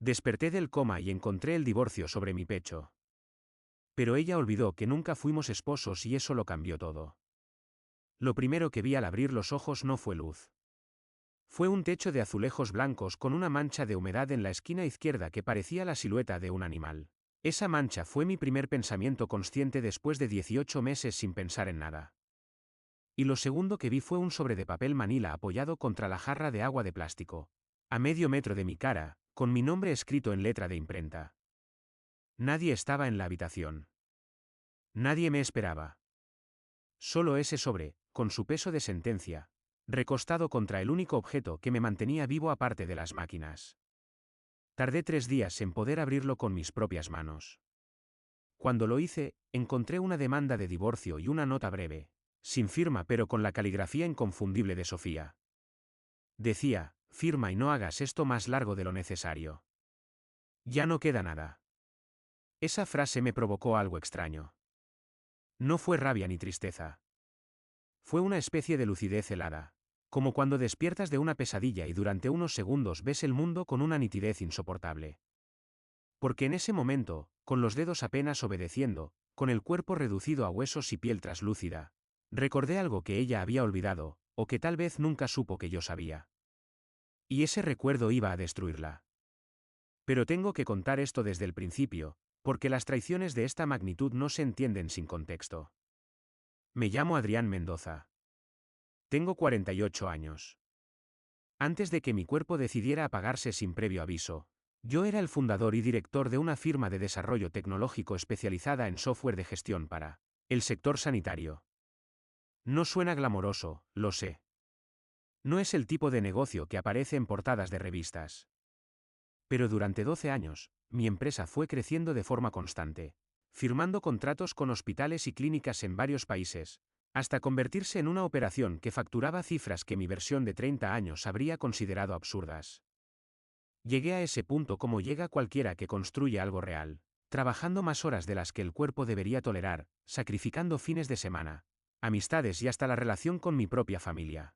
Desperté del coma y encontré el divorcio sobre mi pecho. Pero ella olvidó que nunca fuimos esposos y eso lo cambió todo. Lo primero que vi al abrir los ojos no fue luz. Fue un techo de azulejos blancos con una mancha de humedad en la esquina izquierda que parecía la silueta de un animal. Esa mancha fue mi primer pensamiento consciente después de 18 meses sin pensar en nada. Y lo segundo que vi fue un sobre de papel manila apoyado contra la jarra de agua de plástico, a medio metro de mi cara, con mi nombre escrito en letra de imprenta. Nadie estaba en la habitación. Nadie me esperaba. Solo ese sobre, con su peso de sentencia, recostado contra el único objeto que me mantenía vivo aparte de las máquinas. Tardé 3 días en poder abrirlo con mis propias manos. Cuando lo hice, encontré una demanda de divorcio y una nota breve, sin firma pero con la caligrafía inconfundible de Sofía. Decía, firma y no hagas esto más largo de lo necesario. Ya no queda nada. Esa frase me provocó algo extraño. No fue rabia ni tristeza. Fue una especie de lucidez helada, como cuando despiertas de una pesadilla y durante unos segundos ves el mundo con una nitidez insoportable. Porque en ese momento, con los dedos apenas obedeciendo, con el cuerpo reducido a huesos y piel traslúcida, recordé algo que ella había olvidado, o que tal vez nunca supo que yo sabía. Y ese recuerdo iba a destruirla. Pero tengo que contar esto desde el principio, porque las traiciones de esta magnitud no se entienden sin contexto. Me llamo Adrián Mendoza. Tengo 48 años. Antes de que mi cuerpo decidiera apagarse sin previo aviso, yo era el fundador y director de una firma de desarrollo tecnológico especializada en software de gestión para el sector sanitario. No suena glamoroso, lo sé. No es el tipo de negocio que aparece en portadas de revistas. Pero durante 12 años, mi empresa fue creciendo de forma constante, firmando contratos con hospitales y clínicas en varios países, hasta convertirse en una operación que facturaba cifras que mi versión de 30 años habría considerado absurdas. Llegué a ese punto como llega cualquiera que construye algo real, trabajando más horas de las que el cuerpo debería tolerar, sacrificando fines de semana, amistades y hasta la relación con mi propia familia.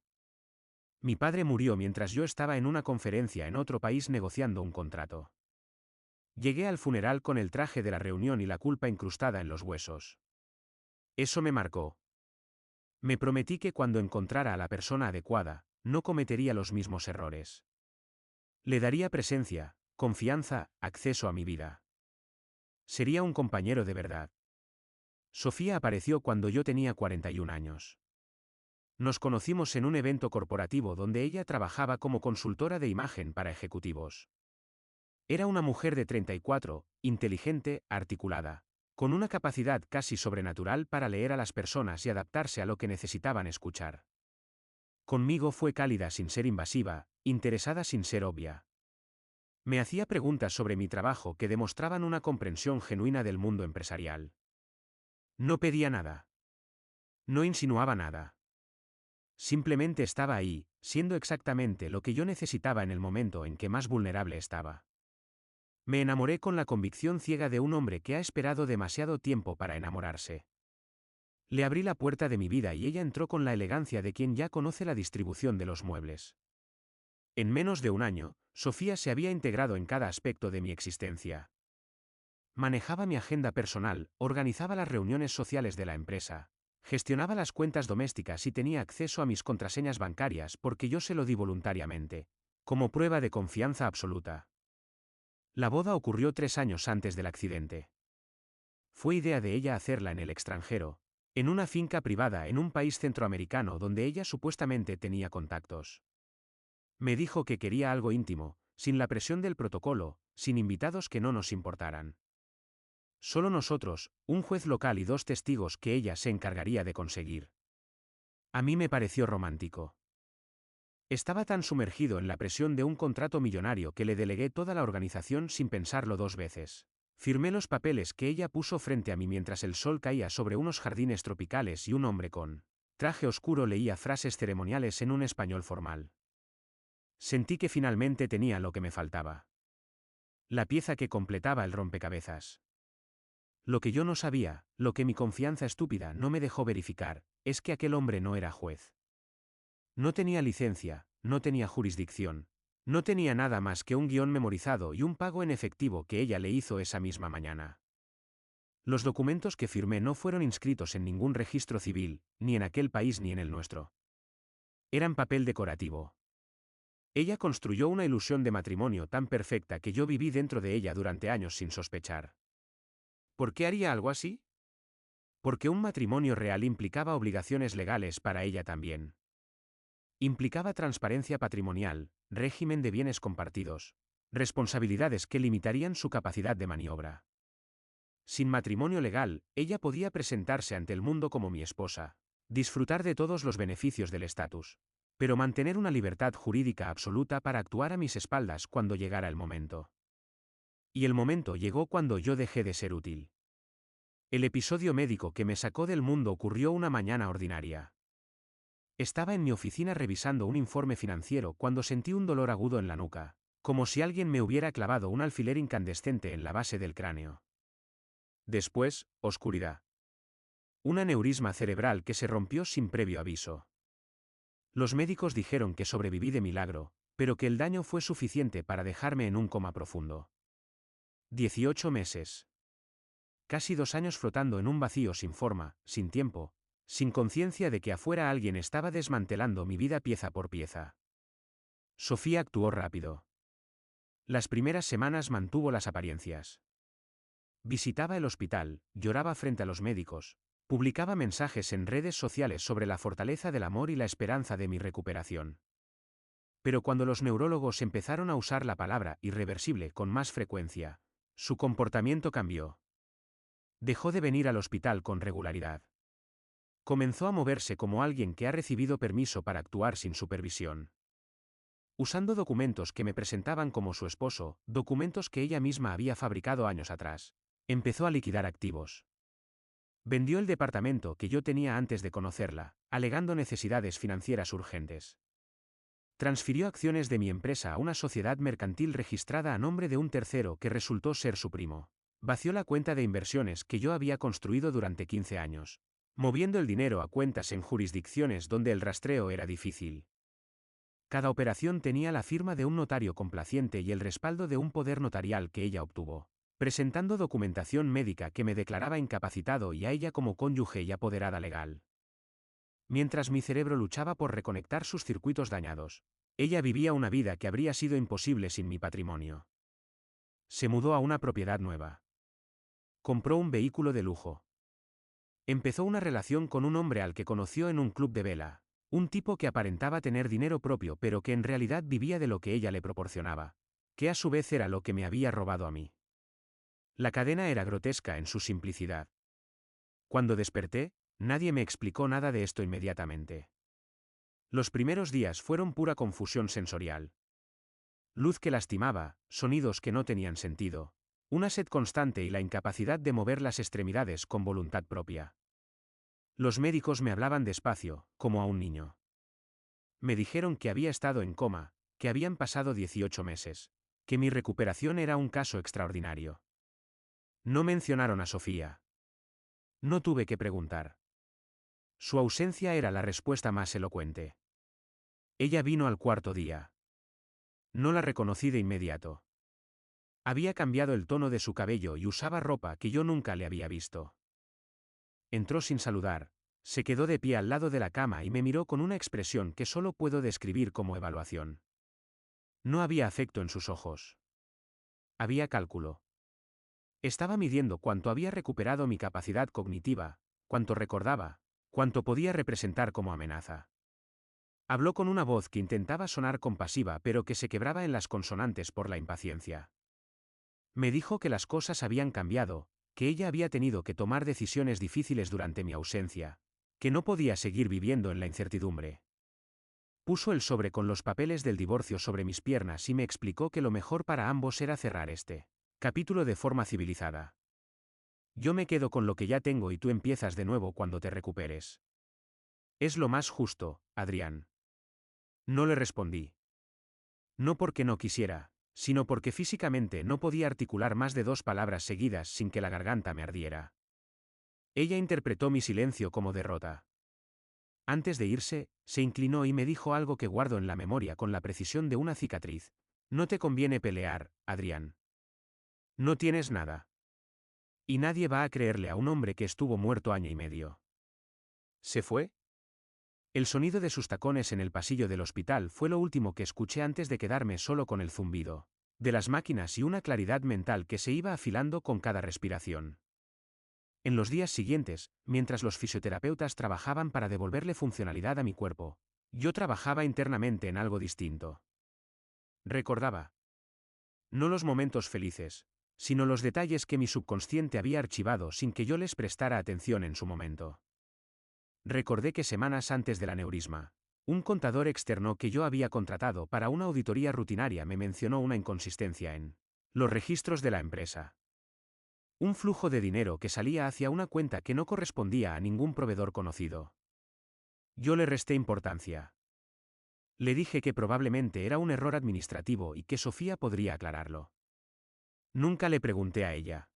Mi padre murió mientras yo estaba en una conferencia en otro país negociando un contrato. Llegué al funeral con el traje de la reunión y la culpa incrustada en los huesos. Eso me marcó. Me prometí que cuando encontrara a la persona adecuada, no cometería los mismos errores. Le daría presencia, confianza, acceso a mi vida. Sería un compañero de verdad. Sofía apareció cuando yo tenía 41 años. Nos conocimos en un evento corporativo donde ella trabajaba como consultora de imagen para ejecutivos. Era una mujer de 34, inteligente, articulada, con una capacidad casi sobrenatural para leer a las personas y adaptarse a lo que necesitaban escuchar. Conmigo fue cálida sin ser invasiva, interesada sin ser obvia. Me hacía preguntas sobre mi trabajo que demostraban una comprensión genuina del mundo empresarial. No pedía nada. No insinuaba nada. Simplemente estaba ahí, siendo exactamente lo que yo necesitaba en el momento en que más vulnerable estaba. Me enamoré con la convicción ciega de un hombre que ha esperado demasiado tiempo para enamorarse. Le abrí la puerta de mi vida y ella entró con la elegancia de quien ya conoce la distribución de los muebles. En menos de un año, Sofía se había integrado en cada aspecto de mi existencia. Manejaba mi agenda personal, organizaba las reuniones sociales de la empresa, gestionaba las cuentas domésticas y tenía acceso a mis contraseñas bancarias porque yo se lo di voluntariamente, como prueba de confianza absoluta. La boda ocurrió 3 años antes del accidente. Fue idea de ella hacerla en el extranjero, en una finca privada en un país centroamericano donde ella supuestamente tenía contactos. Me dijo que quería algo íntimo, sin la presión del protocolo, sin invitados que no nos importaran. Solo nosotros, un juez local y 2 testigos que ella se encargaría de conseguir. A mí me pareció romántico. Estaba tan sumergido en la presión de un contrato millonario que le delegué toda la organización sin pensarlo 2 veces. Firmé los papeles que ella puso frente a mí mientras el sol caía sobre unos jardines tropicales y un hombre con traje oscuro leía frases ceremoniales en un español formal. Sentí que finalmente tenía lo que me faltaba. La pieza que completaba el rompecabezas. Lo que yo no sabía, lo que mi confianza estúpida no me dejó verificar, es que aquel hombre no era juez. No tenía licencia, no tenía jurisdicción, No tenía nada más que un guión memorizado y un pago en efectivo que ella le hizo esa misma mañana. Los documentos que firmé no fueron inscritos en ningún registro civil, ni en aquel país ni en el nuestro. Eran papel decorativo. Ella construyó una ilusión de matrimonio tan perfecta que yo viví dentro de ella durante años sin sospechar. ¿Por qué haría algo así? Porque un matrimonio real implicaba obligaciones legales para ella también. Implicaba transparencia patrimonial, régimen de bienes compartidos, responsabilidades que limitarían su capacidad de maniobra. Sin matrimonio legal, ella podía presentarse ante el mundo como mi esposa, disfrutar de todos los beneficios del estatus, pero mantener una libertad jurídica absoluta para actuar a mis espaldas cuando llegara el momento. Y el momento llegó cuando yo dejé de ser útil. El episodio médico que me sacó del mundo ocurrió una mañana ordinaria. Estaba en mi oficina revisando un informe financiero cuando sentí un dolor agudo en la nuca, como si alguien me hubiera clavado un alfiler incandescente en la base del cráneo. Después, oscuridad. Un aneurisma cerebral que se rompió sin previo aviso. Los médicos dijeron que sobreviví de milagro, pero que el daño fue suficiente para dejarme en un coma profundo. 18 meses. Casi 2 años flotando en un vacío sin forma, sin tiempo, sin conciencia de que afuera alguien estaba desmantelando mi vida pieza por pieza. Sofía actuó rápido. Las primeras semanas mantuvo las apariencias. Visitaba el hospital, lloraba frente a los médicos, publicaba mensajes en redes sociales sobre la fortaleza del amor y la esperanza de mi recuperación. Pero cuando los neurólogos empezaron a usar la palabra irreversible con más frecuencia, su comportamiento cambió. Dejó de venir al hospital con regularidad. Comenzó a moverse como alguien que ha recibido permiso para actuar sin supervisión. Usando documentos que me presentaban como su esposo, documentos que ella misma había fabricado años atrás. Empezó a liquidar activos. Vendió el departamento que yo tenía antes de conocerla, alegando necesidades financieras urgentes. Transfirió acciones de mi empresa a una sociedad mercantil registrada a nombre de un tercero que resultó ser su primo. Vació la cuenta de inversiones que yo había construido durante 15 años, moviendo el dinero a cuentas en jurisdicciones donde el rastreo era difícil. Cada operación tenía la firma de un notario complaciente y el respaldo de un poder notarial que ella obtuvo, presentando documentación médica que me declaraba incapacitado y a ella como cónyuge y apoderada legal. Mientras mi cerebro luchaba por reconectar sus circuitos dañados, ella vivía una vida que habría sido imposible sin mi patrimonio. Se mudó a una propiedad nueva. Compró un vehículo de lujo. Empezó una relación con un hombre al que conoció en un club de vela, un tipo que aparentaba tener dinero propio pero que en realidad vivía de lo que ella le proporcionaba, que a su vez era lo que me había robado a mí. La cadena era grotesca en su simplicidad. Cuando desperté, nadie me explicó nada de esto inmediatamente. Los primeros días fueron pura confusión sensorial. Luz que lastimaba, sonidos que no tenían sentido, una sed constante y la incapacidad de mover las extremidades con voluntad propia. Los médicos me hablaban despacio, como a un niño. Me dijeron que había estado en coma, que habían pasado 18 meses, que mi recuperación era un caso extraordinario. No mencionaron a Sofía. No tuve que preguntar. Su ausencia era la respuesta más elocuente. Ella vino al cuarto día. No la reconocí de inmediato. Había cambiado el tono de su cabello y usaba ropa que yo nunca le había visto. Entró sin saludar, se quedó de pie al lado de la cama y me miró con una expresión que solo puedo describir como evaluación. No había afecto en sus ojos. Había cálculo. Estaba midiendo cuánto había recuperado mi capacidad cognitiva, cuánto recordaba, cuánto podía representar como amenaza. Habló con una voz que intentaba sonar compasiva pero que se quebraba en las consonantes por la impaciencia. Me dijo que las cosas habían cambiado, que ella había tenido que tomar decisiones difíciles durante mi ausencia, que no podía seguir viviendo en la incertidumbre. Puso el sobre con los papeles del divorcio sobre mis piernas y me explicó que lo mejor para ambos era cerrar este capítulo de forma civilizada. Yo me quedo con lo que ya tengo y tú empiezas de nuevo cuando te recuperes. Es lo más justo, Adrián. No le respondí. No porque no quisiera, sino porque físicamente no podía articular más de 2 palabras seguidas sin que la garganta me ardiera. Ella interpretó mi silencio como derrota. Antes de irse, se inclinó y me dijo algo que guardo en la memoria con la precisión de una cicatriz. No te conviene pelear, Adrián. No tienes nada. Y nadie va a creerle a un hombre que estuvo muerto año y medio. ¿Se fue? El sonido de sus tacones en el pasillo del hospital fue lo último que escuché antes de quedarme solo con el zumbido de las máquinas y una claridad mental que se iba afilando con cada respiración. En los días siguientes, mientras los fisioterapeutas trabajaban para devolverle funcionalidad a mi cuerpo, yo trabajaba internamente en algo distinto. Recordaba. No los momentos felices, sino los detalles que mi subconsciente había archivado sin que yo les prestara atención en su momento. Recordé que semanas antes del aneurisma, un contador externo que yo había contratado para una auditoría rutinaria me mencionó una inconsistencia en los registros de la empresa. Un flujo de dinero que salía hacia una cuenta que no correspondía a ningún proveedor conocido. Yo le resté importancia. Le dije que probablemente era un error administrativo y que Sofía podría aclararlo. Nunca le pregunté a ella.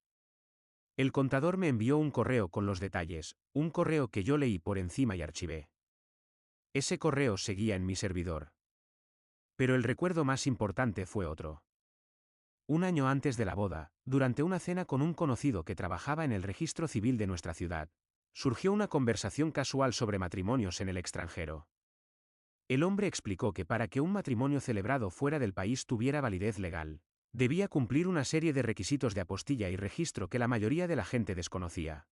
El contador me envió un correo con los detalles, un correo que yo leí por encima y archivé. Ese correo seguía en mi servidor. Pero el recuerdo más importante fue otro. Un año antes de la boda, durante una cena con un conocido que trabajaba en el registro civil de nuestra ciudad, surgió una conversación casual sobre matrimonios en el extranjero. El hombre explicó que para que un matrimonio celebrado fuera del país tuviera validez legal, debía cumplir una serie de requisitos de apostilla y registro que la mayoría de la gente desconocía.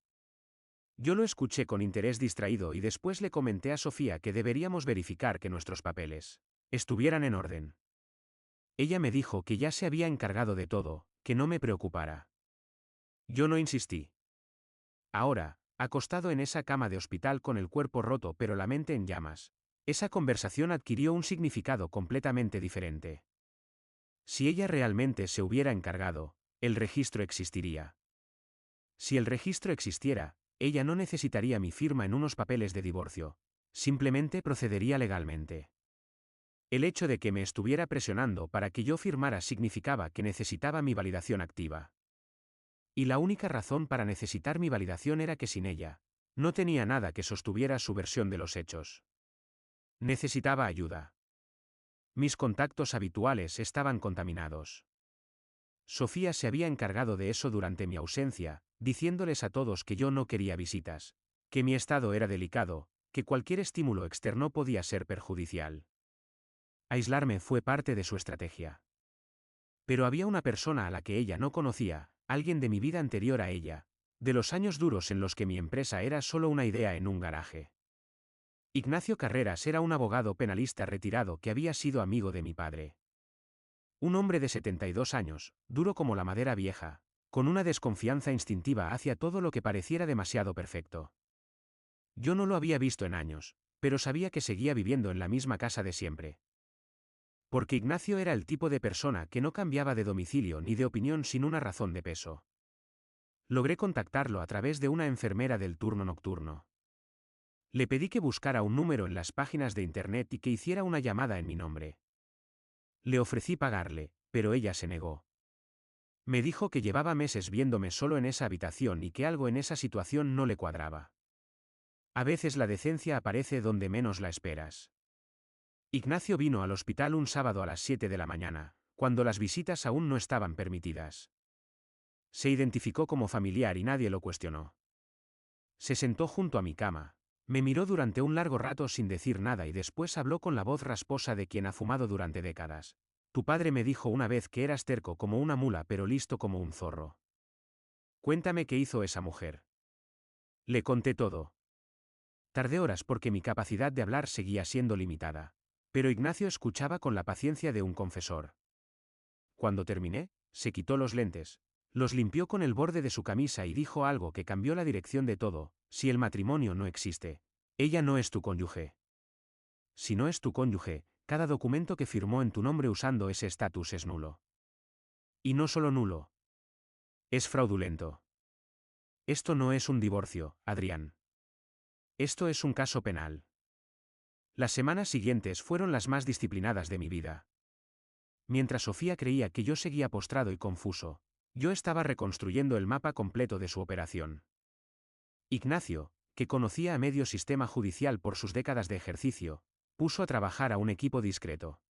Yo lo escuché con interés distraído y después le comenté a Sofía que deberíamos verificar que nuestros papeles estuvieran en orden. Ella me dijo que ya se había encargado de todo, que no me preocupara. Yo no insistí. Ahora, acostado en esa cama de hospital con el cuerpo roto pero la mente en llamas, esa conversación adquirió un significado completamente diferente. Si ella realmente se hubiera encargado, el registro existiría. Si el registro existiera, ella no necesitaría mi firma en unos papeles de divorcio, simplemente procedería legalmente. El hecho de que me estuviera presionando para que yo firmara significaba que necesitaba mi validación activa. Y la única razón para necesitar mi validación era que sin ella, no tenía nada que sostuviera su versión de los hechos. Necesitaba ayuda. Mis contactos habituales estaban contaminados. Sofía se había encargado de eso durante mi ausencia, diciéndoles a todos que yo no quería visitas, que mi estado era delicado, que cualquier estímulo externo podía ser perjudicial. Aislarme fue parte de su estrategia. Pero había una persona a la que ella no conocía, alguien de mi vida anterior a ella, de los años duros en los que mi empresa era solo una idea en un garaje. Ignacio Carreras era un abogado penalista retirado que había sido amigo de mi padre. Un hombre de 72 años, duro como la madera vieja, con una desconfianza instintiva hacia todo lo que pareciera demasiado perfecto. Yo no lo había visto en años, pero sabía que seguía viviendo en la misma casa de siempre. Porque Ignacio era el tipo de persona que no cambiaba de domicilio ni de opinión sin una razón de peso. Logré contactarlo a través de una enfermera del turno nocturno. Le pedí que buscara un número en las páginas de internet y que hiciera una llamada en mi nombre. Le ofrecí pagarle, pero ella se negó. Me dijo que llevaba meses viéndome solo en esa habitación y que algo en esa situación no le cuadraba. A veces la decencia aparece donde menos la esperas. Ignacio vino al hospital un sábado a las 7 de la mañana, cuando las visitas aún no estaban permitidas. Se identificó como familiar y nadie lo cuestionó. Se sentó junto a mi cama, me miró durante un largo rato sin decir nada y después habló con la voz rasposa de quien ha fumado durante décadas. Tu padre me dijo una vez que eras terco como una mula pero listo como un zorro. Cuéntame qué hizo esa mujer. Le conté todo. Tardé horas porque mi capacidad de hablar seguía siendo limitada. Pero Ignacio escuchaba con la paciencia de un confesor. Cuando terminé, se quitó los lentes, los limpió con el borde de su camisa y dijo algo que cambió la dirección de todo: si el matrimonio no existe, ella no es tu cónyuge. Si no es tu cónyuge, cada documento que firmó en tu nombre usando ese estatus es nulo. Y no solo nulo. Es fraudulento. Esto no es un divorcio, Adrián. Esto es un caso penal. Las semanas siguientes fueron las más disciplinadas de mi vida. Mientras Sofía creía que yo seguía postrado y confuso, yo estaba reconstruyendo el mapa completo de su operación. Ignacio, que conocía a medio sistema judicial por sus décadas de ejercicio, puso a trabajar a un equipo discreto.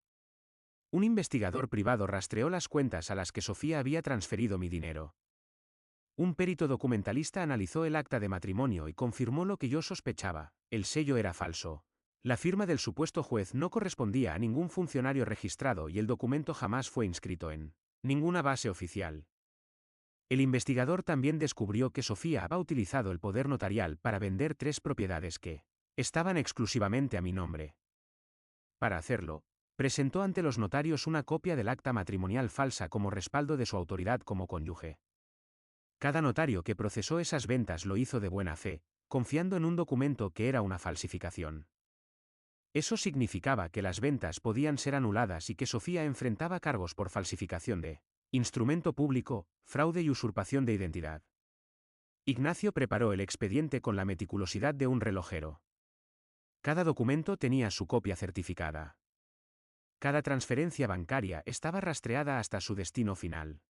Un investigador privado rastreó las cuentas a las que Sofía había transferido mi dinero. Un perito documentalista analizó el acta de matrimonio y confirmó lo que yo sospechaba: el sello era falso. La firma del supuesto juez no correspondía a ningún funcionario registrado y el documento jamás fue inscrito en ninguna base oficial. El investigador también descubrió que Sofía había utilizado el poder notarial para vender 3 propiedades que estaban exclusivamente a mi nombre. Para hacerlo, presentó ante los notarios una copia del acta matrimonial falsa como respaldo de su autoridad como cónyuge. Cada notario que procesó esas ventas lo hizo de buena fe, confiando en un documento que era una falsificación. Eso significaba que las ventas podían ser anuladas y que Sofía enfrentaba cargos por falsificación de instrumento público, fraude y usurpación de identidad. Ignacio preparó el expediente con la meticulosidad de un relojero. Cada documento tenía su copia certificada. Cada transferencia bancaria estaba rastreada hasta su destino final.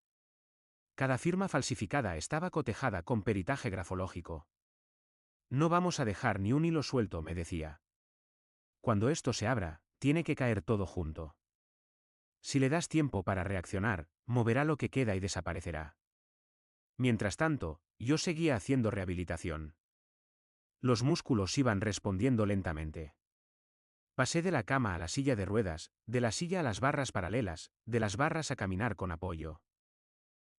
Cada firma falsificada estaba cotejada con peritaje grafológico. No vamos a dejar ni un hilo suelto, me decía. Cuando esto se abra, tiene que caer todo junto. Si le das tiempo para reaccionar, moverá lo que queda y desaparecerá. Mientras tanto, yo seguía haciendo rehabilitación. Los músculos iban respondiendo lentamente. Pasé de la cama a la silla de ruedas, de la silla a las barras paralelas, de las barras a caminar con apoyo.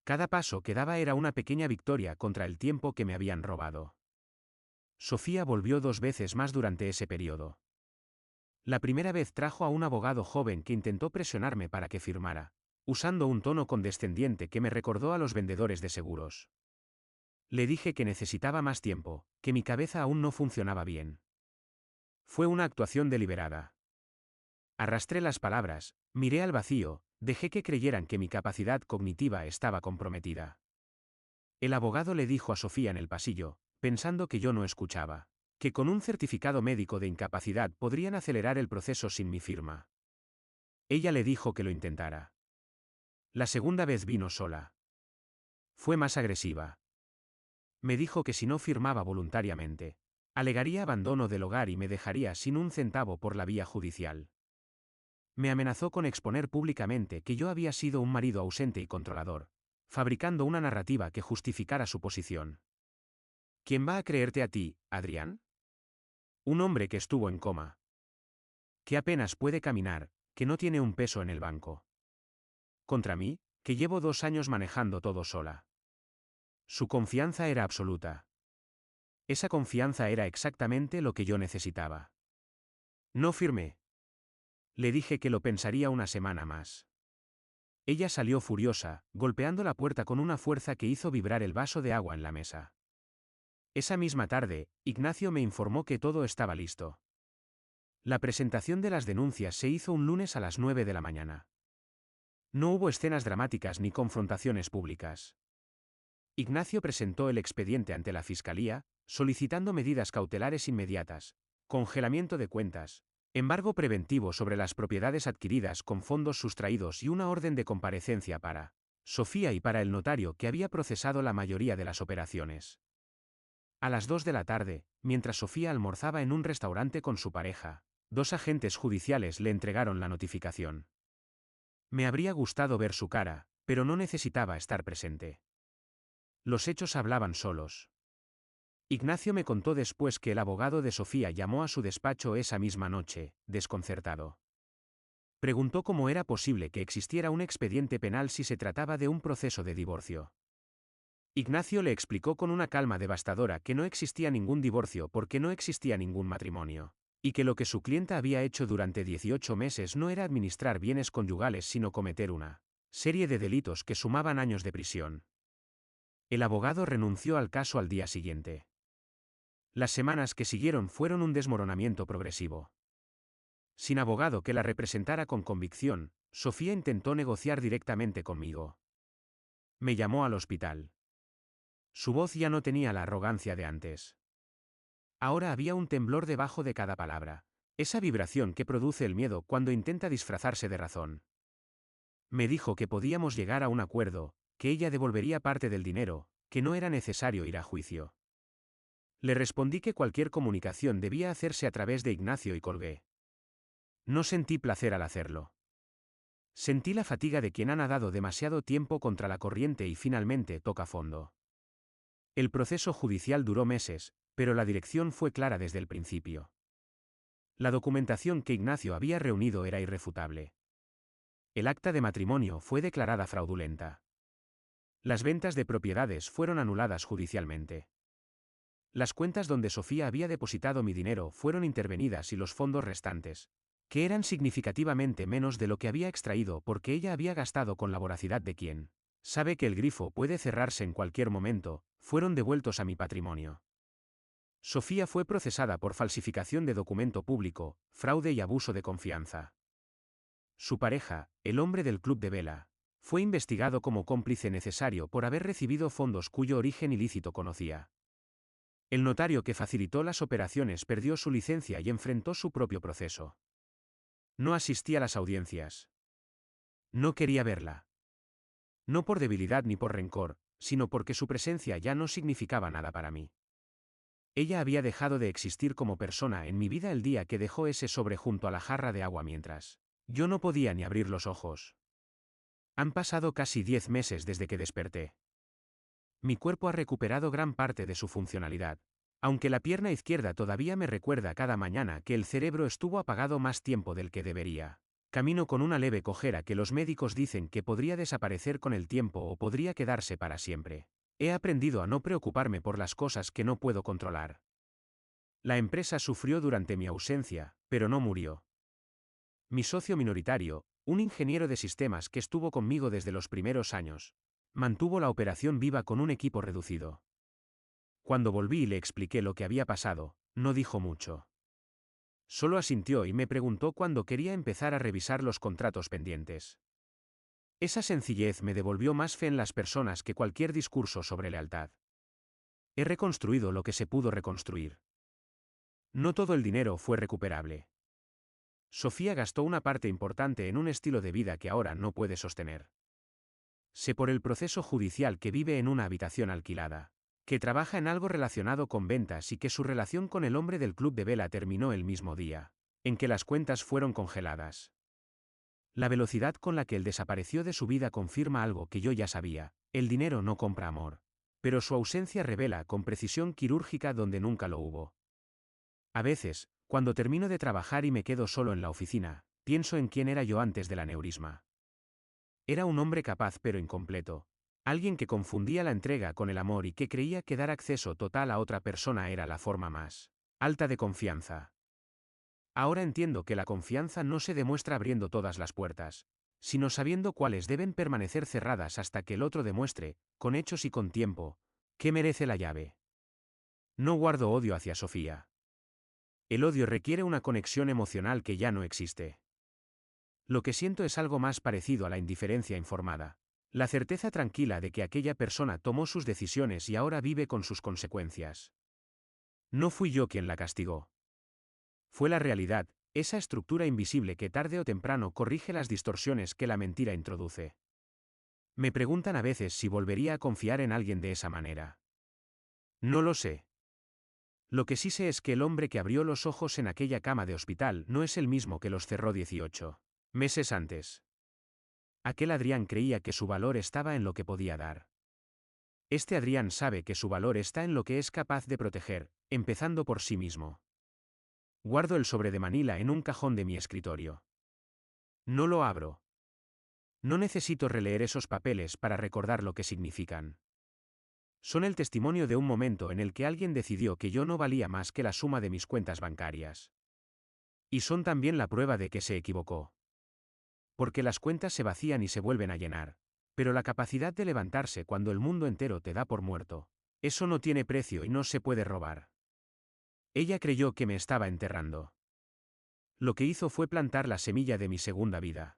Cada paso que daba era una pequeña victoria contra el tiempo que me habían robado. Sofía volvió 2 veces más durante ese periodo. La primera vez trajo a un abogado joven que intentó presionarme para que firmara, usando un tono condescendiente que me recordó a los vendedores de seguros. Le dije que necesitaba más tiempo, que mi cabeza aún no funcionaba bien. Fue una actuación deliberada. Arrastré las palabras, miré al vacío, dejé que creyeran que mi capacidad cognitiva estaba comprometida. El abogado le dijo a Sofía en el pasillo, pensando que yo no escuchaba, que con un certificado médico de incapacidad podrían acelerar el proceso sin mi firma. Ella le dijo que lo intentara. La segunda vez vino sola. Fue más agresiva. Me dijo que si no firmaba voluntariamente, alegaría abandono del hogar y me dejaría sin un centavo por la vía judicial. Me amenazó con exponer públicamente que yo había sido un marido ausente y controlador, fabricando una narrativa que justificara su posición. ¿Quién va a creerte a ti, Adrián? Un hombre que estuvo en coma. Que apenas puede caminar, que no tiene un peso en el banco. Contra mí, que llevo 2 años manejando todo sola. Su confianza era absoluta. Esa confianza era exactamente lo que yo necesitaba. No firmé. Le dije que lo pensaría una semana más. Ella salió furiosa, golpeando la puerta con una fuerza que hizo vibrar el vaso de agua en la mesa. Esa misma tarde, Ignacio me informó que todo estaba listo. La presentación de las denuncias se hizo un lunes a las 9 de la mañana. No hubo escenas dramáticas ni confrontaciones públicas. Ignacio presentó el expediente ante la Fiscalía, solicitando medidas cautelares inmediatas, congelamiento de cuentas, embargo preventivo sobre las propiedades adquiridas con fondos sustraídos y una orden de comparecencia para Sofía y para el notario que había procesado la mayoría de las operaciones. A las 2 de la tarde, mientras Sofía almorzaba en un restaurante con su pareja, 2 agentes judiciales le entregaron la notificación. Me habría gustado ver su cara, pero no necesitaba estar presente. Los hechos hablaban solos. Ignacio me contó después que el abogado de Sofía llamó a su despacho esa misma noche, desconcertado. Preguntó cómo era posible que existiera un expediente penal si se trataba de un proceso de divorcio. Ignacio le explicó con una calma devastadora que no existía ningún divorcio porque no existía ningún matrimonio, y que lo que su clienta había hecho durante 18 meses no era administrar bienes conyugales sino cometer una serie de delitos que sumaban años de prisión. El abogado renunció al caso al día siguiente. Las semanas que siguieron fueron un desmoronamiento progresivo. Sin abogado que la representara con convicción, Sofía intentó negociar directamente conmigo. Me llamó al hospital. Su voz ya no tenía la arrogancia de antes. Ahora había un temblor debajo de cada palabra, esa vibración que produce el miedo cuando intenta disfrazarse de razón. Me dijo que podíamos llegar a un acuerdo, que ella devolvería parte del dinero, que no era necesario ir a juicio. Le respondí que cualquier comunicación debía hacerse a través de Ignacio y colgué. No sentí placer al hacerlo. Sentí la fatiga de quien ha nadado demasiado tiempo contra la corriente y finalmente toca fondo. El proceso judicial duró meses, pero la dirección fue clara desde el principio. La documentación que Ignacio había reunido era irrefutable. El acta de matrimonio fue declarada fraudulenta. Las ventas de propiedades fueron anuladas judicialmente. Las cuentas donde Sofía había depositado mi dinero fueron intervenidas y los fondos restantes, que eran significativamente menos de lo que había extraído porque ella había gastado con la voracidad de quien sabe que el grifo puede cerrarse en cualquier momento, fueron devueltos a mi patrimonio. Sofía fue procesada por falsificación de documento público, fraude y abuso de confianza. Su pareja, el hombre del club de vela, fue investigado como cómplice necesario por haber recibido fondos cuyo origen ilícito conocía. El notario que facilitó las operaciones perdió su licencia y enfrentó su propio proceso. No asistí a las audiencias. No quería verla. No por debilidad ni por rencor, sino porque su presencia ya no significaba nada para mí. Ella había dejado de existir como persona en mi vida el día que dejó ese sobre junto a la jarra de agua mientras yo no podía ni abrir los ojos. Han pasado casi 10 meses desde que desperté. Mi cuerpo ha recuperado gran parte de su funcionalidad, aunque la pierna izquierda todavía me recuerda cada mañana que el cerebro estuvo apagado más tiempo del que debería. Camino con una leve cojera que los médicos dicen que podría desaparecer con el tiempo o podría quedarse para siempre. He aprendido a no preocuparme por las cosas que no puedo controlar. La empresa sufrió durante mi ausencia, pero no murió. Mi socio minoritario, un ingeniero de sistemas que estuvo conmigo desde los primeros años, mantuvo la operación viva con un equipo reducido. Cuando volví y le expliqué lo que había pasado, no dijo mucho. Solo asintió y me preguntó cuándo quería empezar a revisar los contratos pendientes. Esa sencillez me devolvió más fe en las personas que cualquier discurso sobre lealtad. He reconstruido lo que se pudo reconstruir. No todo el dinero fue recuperable. Sofía gastó una parte importante en un estilo de vida que ahora no puede sostener. Sé por el proceso judicial que vive en una habitación alquilada, que trabaja en algo relacionado con ventas y que su relación con el hombre del club de vela terminó el mismo día en que las cuentas fueron congeladas. La velocidad con la que él desapareció de su vida confirma algo que yo ya sabía: el dinero no compra amor. Pero su ausencia revela con precisión quirúrgica donde nunca lo hubo. A veces, cuando termino de trabajar y me quedo solo en la oficina, pienso en quién era yo antes del aneurisma. Era un hombre capaz pero incompleto. Alguien que confundía la entrega con el amor y que creía que dar acceso total a otra persona era la forma más alta de confianza. Ahora entiendo que la confianza no se demuestra abriendo todas las puertas, sino sabiendo cuáles deben permanecer cerradas hasta que el otro demuestre, con hechos y con tiempo, que merece la llave. No guardo odio hacia Sofía. El odio requiere una conexión emocional que ya no existe. Lo que siento es algo más parecido a la indiferencia informada. La certeza tranquila de que aquella persona tomó sus decisiones y ahora vive con sus consecuencias. No fui yo quien la castigó. Fue la realidad, esa estructura invisible que tarde o temprano corrige las distorsiones que la mentira introduce. Me preguntan a veces si volvería a confiar en alguien de esa manera. No lo sé. Lo que sí sé es que el hombre que abrió los ojos en aquella cama de hospital no es el mismo que los cerró 18 meses antes. Aquel Adrián creía que su valor estaba en lo que podía dar. Este Adrián sabe que su valor está en lo que es capaz de proteger, empezando por sí mismo. Guardo el sobre de Manila en un cajón de mi escritorio. No lo abro. No necesito releer esos papeles para recordar lo que significan. Son el testimonio de un momento en el que alguien decidió que yo no valía más que la suma de mis cuentas bancarias. Y son también la prueba de que se equivocó. Porque las cuentas se vacían y se vuelven a llenar. Pero la capacidad de levantarse cuando el mundo entero te da por muerto, eso no tiene precio y no se puede robar. Ella creyó que me estaba enterrando. Lo que hizo fue plantar la semilla de mi segunda vida.